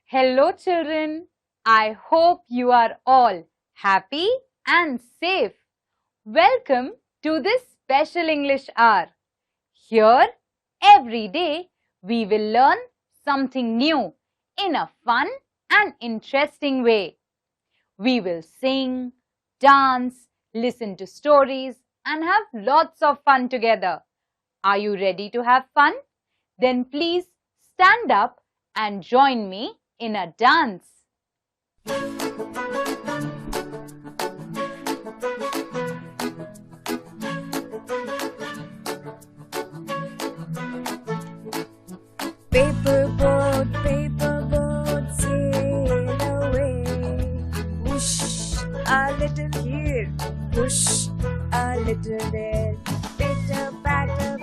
Hello children, I hope you are all happy and safe. Welcome to this special English hour. Here, every day, we will learn something new in a fun and interesting way. We will sing, dance, listen to stories and have lots of fun together. Are you ready to have fun? Then please stand up and join me in a dance. Paper boat, sail away. Whoosh, a little here, whoosh, a little there. Pitter patter,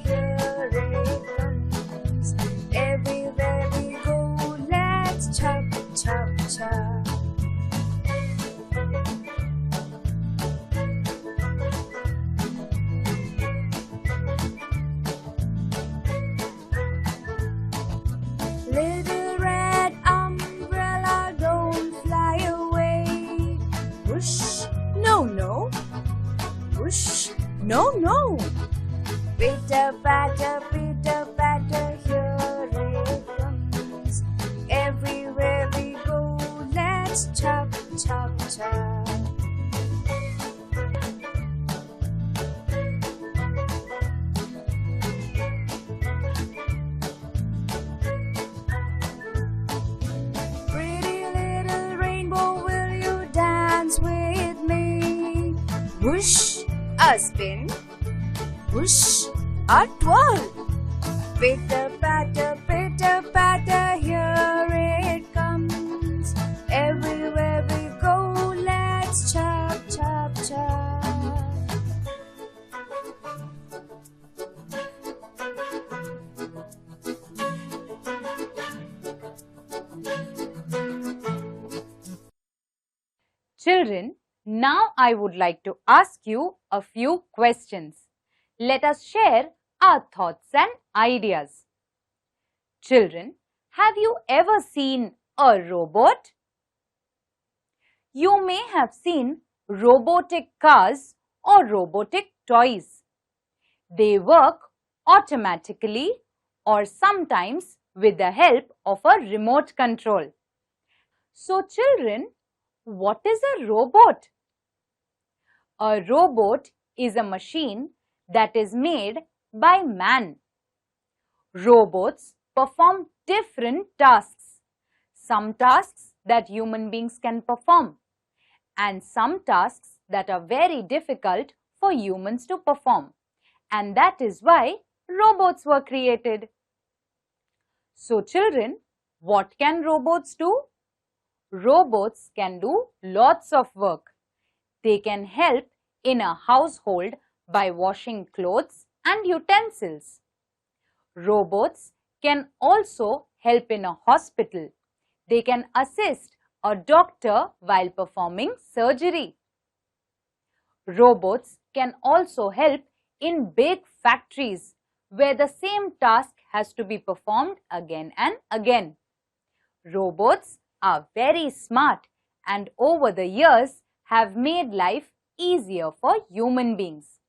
here it comes. Everywhere we go, let's chop, chop, chop. Little red umbrella, don't fly away. Whoosh, no, no. Whoosh, no, no. Pitter patter, here it comes. Everywhere we go, let's chop, chop, chop. Pretty little rainbow, will you dance with me? Whoosh, a spin. Whoosh, a twirl. Pitter patter, here it comes. Everywhere we go, let's chop, chop, chop. Children, now I would like to ask you a few questions. Let us share our thoughts and ideas. Children, have you ever seen a robot? You may have seen robotic cars or robotic toys. They work automatically or sometimes with the help of a remote control. So children, what is a robot? A robot is a machine that is made by man. Robots perform different tasks. Some tasks that human beings can perform and some tasks that are very difficult for humans to perform. And that is why robots were created. So children, what can robots do? Robots can do lots of work. They can help in a household by washing clothes and utensils. Robots can also help in a hospital. They can assist a doctor while performing surgery. Robots can also help in big factories where the same task has to be performed again and again. Robots are very smart and over the years have made life easier for human beings.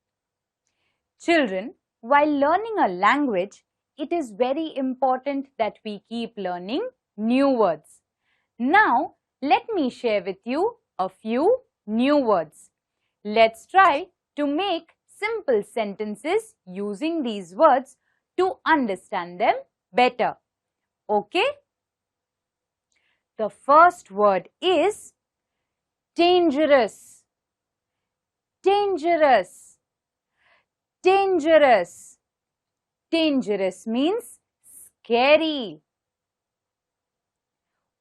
Children, while learning a language, it is very important that we keep learning new words. Now, let me share with you a few new words. Let's try to make simple sentences using these words to understand them better. Okay? The first word is dangerous. Dangerous. Dangerous. Dangerous means scary.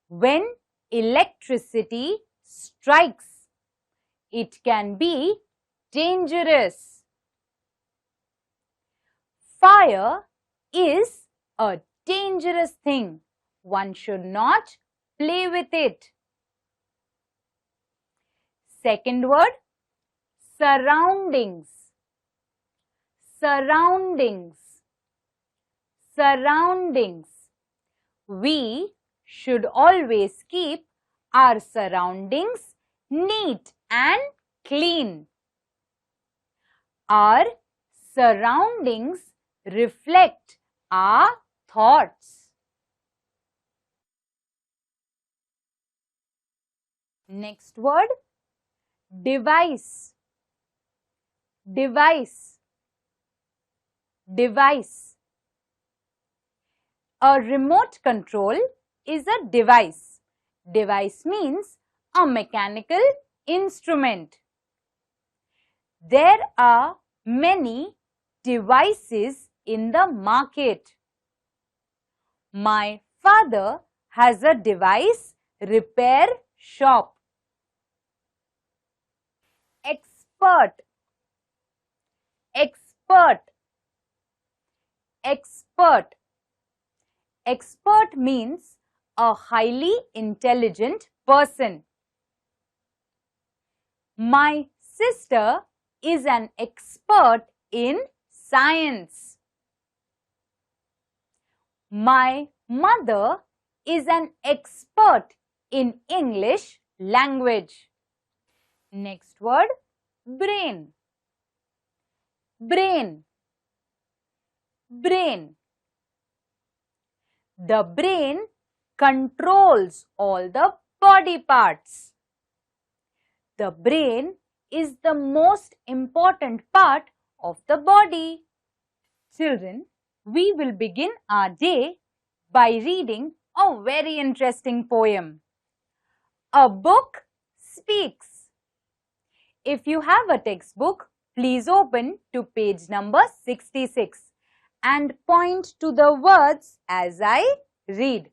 When electricity strikes. It can be dangerous. Fire is a dangerous thing. One should not play with it. Second word, surroundings. Surroundings. Surroundings. We should always keep our surroundings neat and clean. Our surroundings reflect our thoughts. Next word, device. Device. Device. A remote control is a device. Device means a mechanical instrument. There are many devices in the market. My father has a device repair shop. Expert. Expert. Expert. Expert means a highly intelligent person. My sister is an expert in science. My mother is an expert in English language. Next word, brain. Brain. Brain. The brain controls all the body parts. The brain is the most important part of the body. Children, we will begin our day by reading a very interesting poem. A book speaks. If you have a textbook, please open to page number 66 and point to the words as I read.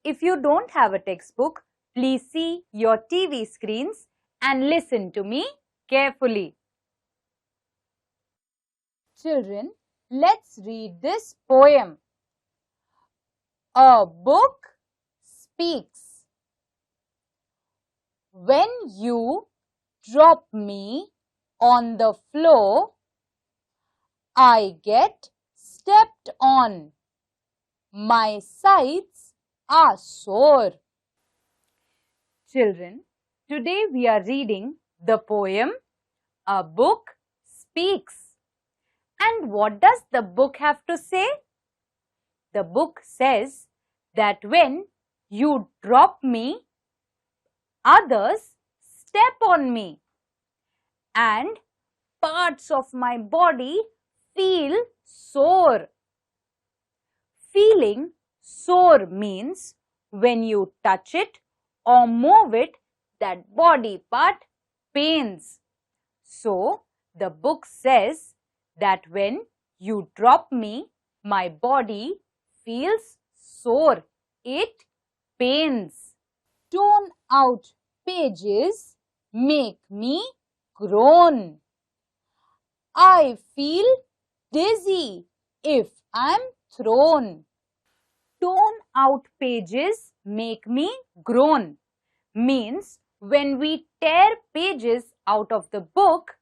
If you don't have a textbook, please see your TV screens and listen to me carefully. Children, let's read this poem. A book speaks. When you drop me on the floor, I get stepped on. My sides are sore. Children, today we are reading the poem A Book Speaks. And what does the book have to say? The book says that when you drop me, others step on me and parts of my body feel sore. Feeling sore means when you touch it or move it, that body part pains. So, the book says that when you drop me, my body feels sore. It pains. Torn out pages make me groan. I feel dizzy if I'm thrown. Torn out pages make me groan means when we tear pages out of the book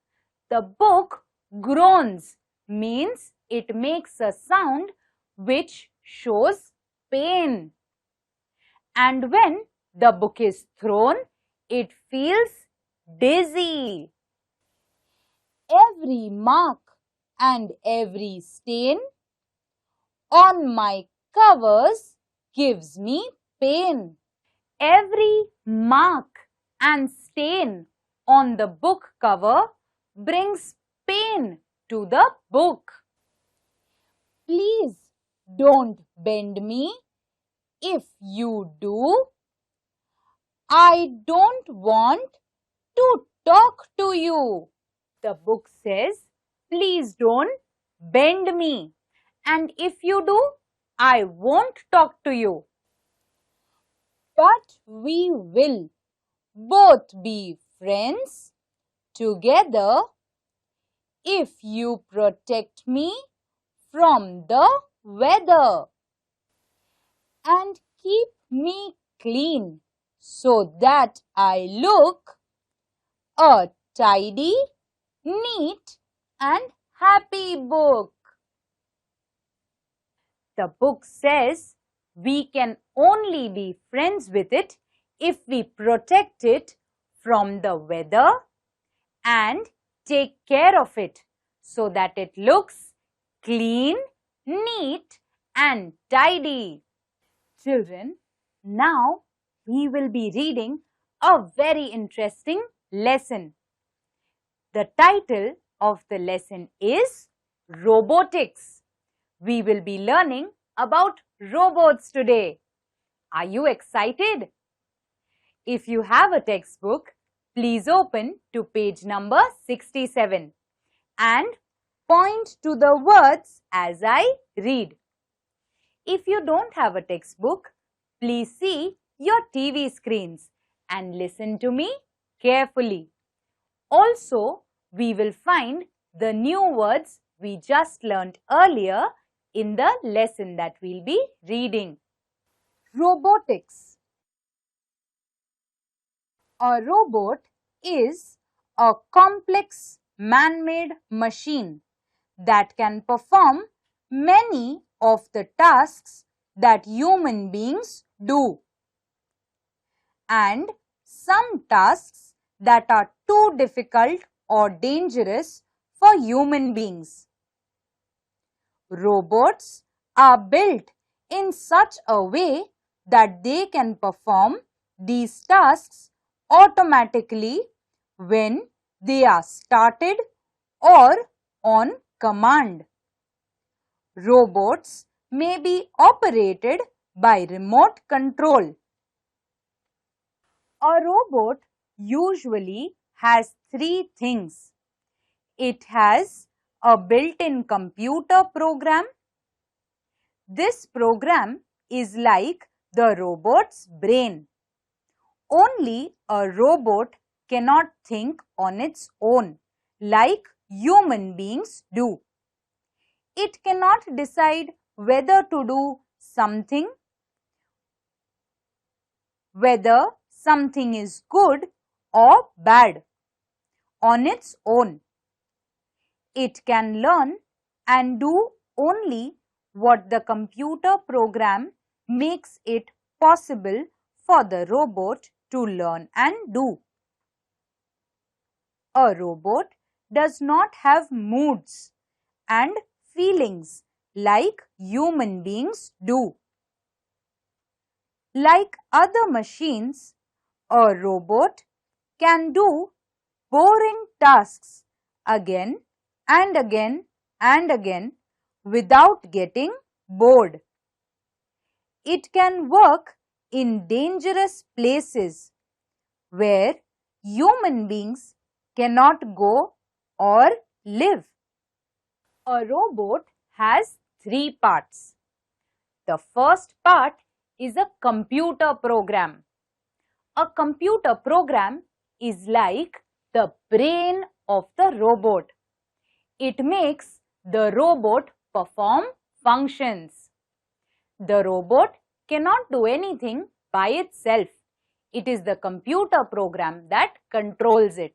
groans means it makes a sound which shows pain. And when the book is thrown, it feels dizzy. Every mark and every stain on my covers gives me pain. Every mark and stain on the book cover brings pain to the book. Please don't bend me. If you do, I don't want to talk to you. The book says, please don't bend me. And if you do, I won't talk to you. But we will both be friends together if you protect me from the weather and keep me clean so that I look a tidy, neat and happy book. The book says we can only be friends with it if we protect it from the weather and take care of it so that it looks clean, neat and tidy. Children, now we will be reading a very interesting lesson. The title of the lesson is Robotics. We will be learning about robots today. Are you excited? If you have a textbook, please open to page number 67 and point to the words as I read. If you don't have a textbook, please see your TV screens and listen to me carefully. Also, we will find the new words we just learnt earlier in the lesson that we'll be reading. Robotics. A robot is a complex man-made machine that can perform many of the tasks that human beings do, and some tasks that are too difficult or dangerous for human beings. Robots are built in such a way that they can perform these tasks automatically when they are started or on command. Robots may be operated by remote control. A robot usually has three things. It has a built-in computer program. This program is like the robot's brain. Only a robot cannot think on its own like human beings do. It cannot decide whether to do something, whether something is good or bad on its own. It can learn and do only what the computer program makes it possible for the robot to learn and do. A robot does not have moods and feelings like human beings do. Like other machines, a robot can do boring tasks again and again and again without getting bored. It can work in dangerous places where human beings cannot go or live. A robot has three parts. The first part is a computer program. A computer program is like the brain of the robot. It makes the robot perform functions. The robot cannot do anything by itself. It is the computer program that controls it.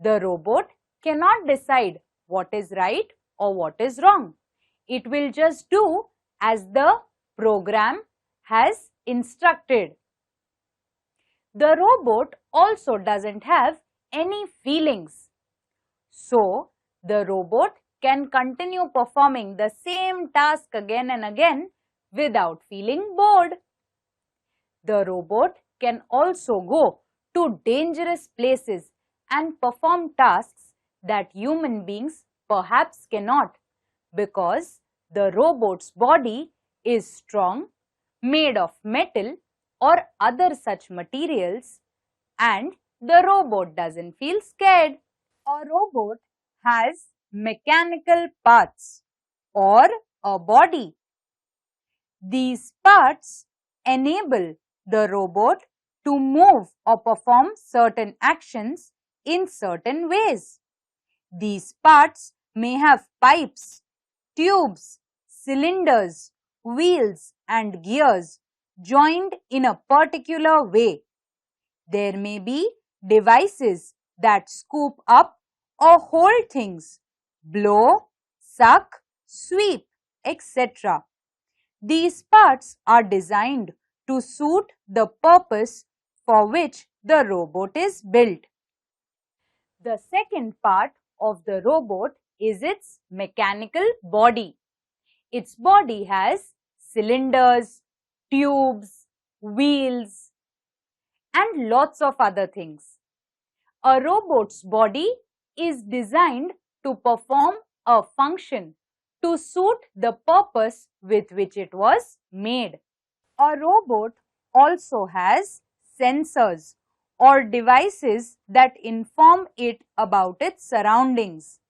The robot cannot decide what is right or what is wrong. It will just do as the program has instructed. The robot also doesn't have any feelings. So, the robot can continue performing the same task again and again without feeling bored. The robot can also go to dangerous places and perform tasks that human beings perhaps cannot, because the robot's body is strong, made of metal or other such materials, and the robot doesn't feel scared. A robot has mechanical parts or a body. These parts enable the robot to move or perform certain actions in certain ways. These parts may have pipes, tubes, cylinders, wheels and gears joined in a particular way. There may be devices that scoop up or hold things, blow, suck, sweep, etc. These parts are designed to suit the purpose for which the robot is built. The second part of the robot is its mechanical body. Its body has cylinders, tubes, wheels, and lots of other things. A robot's body is designed to perform a function to suit the purpose with which it was made. A robot also has sensors or devices that inform it about its surroundings.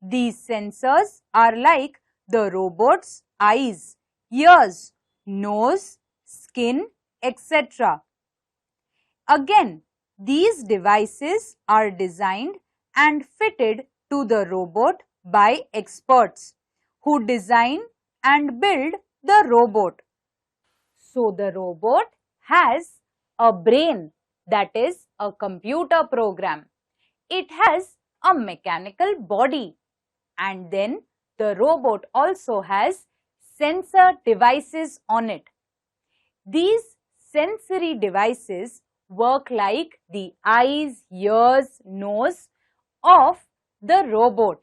These sensors are like the robot's eyes, ears, nose, skin, etc. Again, these devices are designed and fitted to the robot by experts who design and build the robot. So the robot has a brain, that is a computer program. It has a mechanical body, and then the robot also has sensor devices on it. These sensory devices work like the eyes, ears, nose of the robot.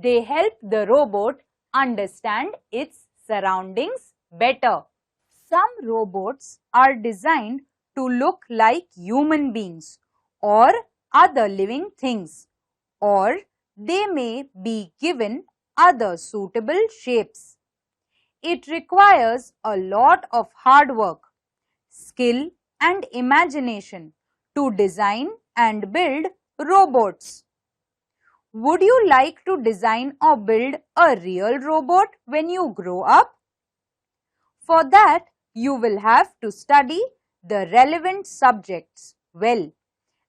They help the robot understand its surroundings better. Some robots are designed to look like human beings or other living things, or they may be given other suitable shapes. It requires a lot of hard work, skill and imagination to design and build robots. Would you like to design or build a real robot when you grow up? For that, you will have to study the relevant subjects well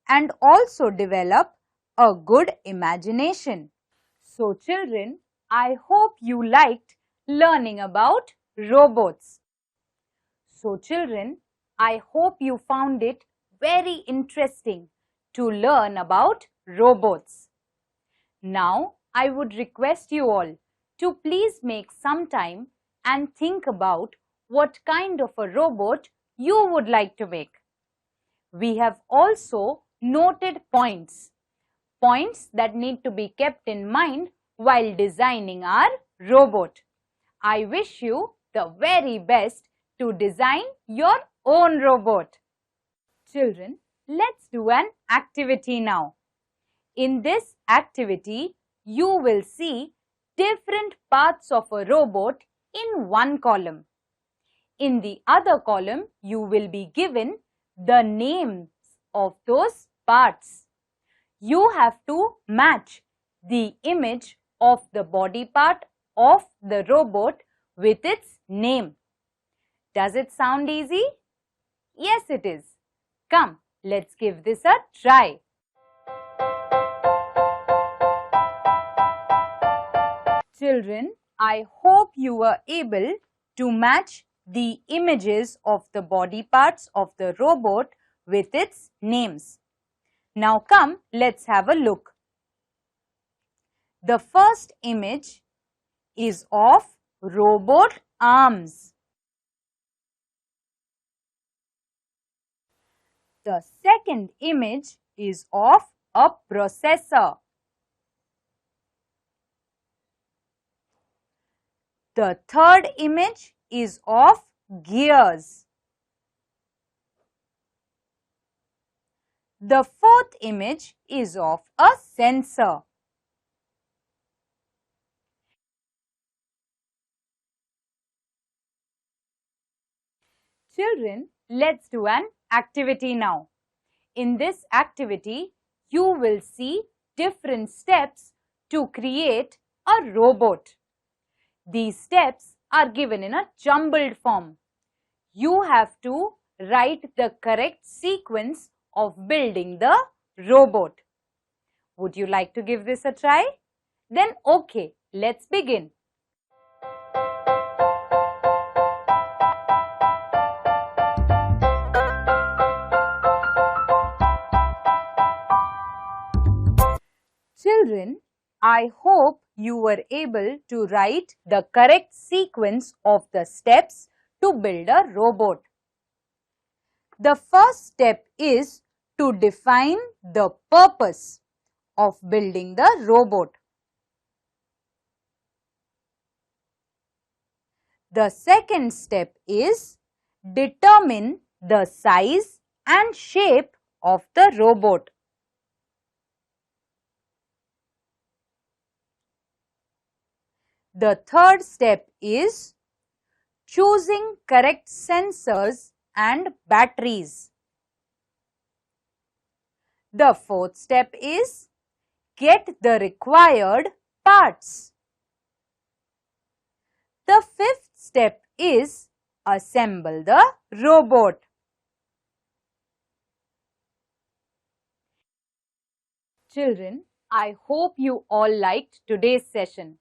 and also develop a good imagination. So children, I hope you liked learning about robots. So children, I hope you found it very interesting to learn about robots. Now, I would request you all to please make some time and think about what kind of a robot you would like to make. We have also noted points that need to be kept in mind while designing our robot. I wish you the very best to design your own robot. Children, let's do an activity now. In this activity, you will see different parts of a robot in one column. In the other column, you will be given the names of those parts. You have to match the image of the body part of the robot with its name. Does it sound easy? Yes, it is. Come, let's give this a try. Children, I hope you were able to match the images of the body parts of the robot with its names. Now come, let's have a look. The first image is of robot arms. The second image is of a processor. The third image is of gears. The fourth image is of a sensor. Children, let's do an activity now. In this activity, you will see different steps to create a robot. These steps are given in a jumbled form. You have to write the correct sequence of building the robot. Would you like to give this a try? Then okay, let's begin. Children, I hope you were able to write the correct sequence of the steps to build a robot. The first step is to define the purpose of building the robot. The second step is determine the size and shape of the robot. The third step is choosing correct sensors and batteries. The fourth step is get the required parts. The fifth step is assemble the robot. Children, I hope you all liked today's session.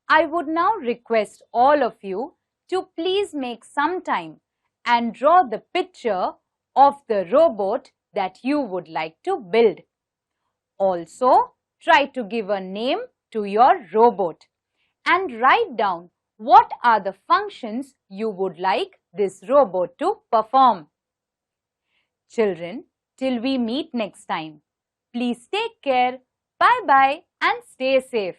I would now request all of you to please make some time and draw the picture of the robot that you would like to build. Also, try to give a name to your robot and write down what are the functions you would like this robot to perform. Children, till we meet next time, please take care, bye-bye and stay safe.